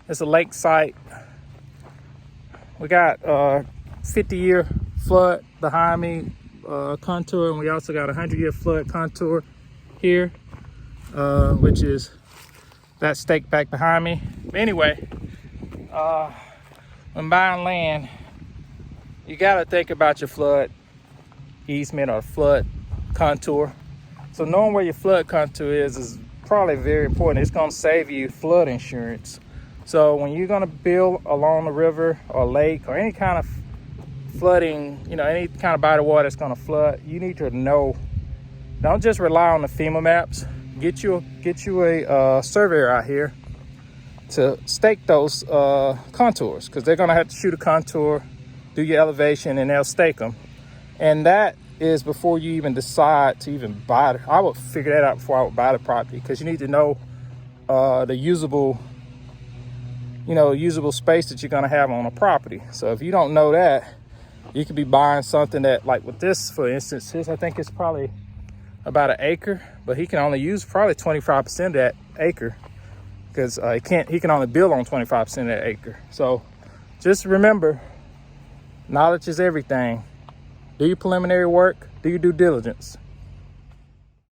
It's a lake site. We got 50-year flood behind me contour, and we also got a 100-year flood contour here, which is that stake back behind me. But anyway, when buying land, you gotta think about your flood easement or flood contour. So knowing where your flood contour is probably very important. It's gonna save you flood insurance. So when you're gonna build along the river or lake or any kind of flooding, any kind of body of water that's gonna flood, you need to know. Don't just rely on the FEMA maps. Get you a surveyor out here to stake those contours, because they're gonna have to shoot a contour, do your elevation, and they'll stake them. And that is before you even decide to even buy it. I would figure that out before I would buy the property, because you need to know the usable space that you're gonna have on a property. So if you don't know that, you could be buying something that, like with this, for instance, I think it's probably about an acre, but he can only use probably 25% of that acre, because he can only build on 25% of that acre. So just remember, knowledge is everything. Do your preliminary work, do your due diligence.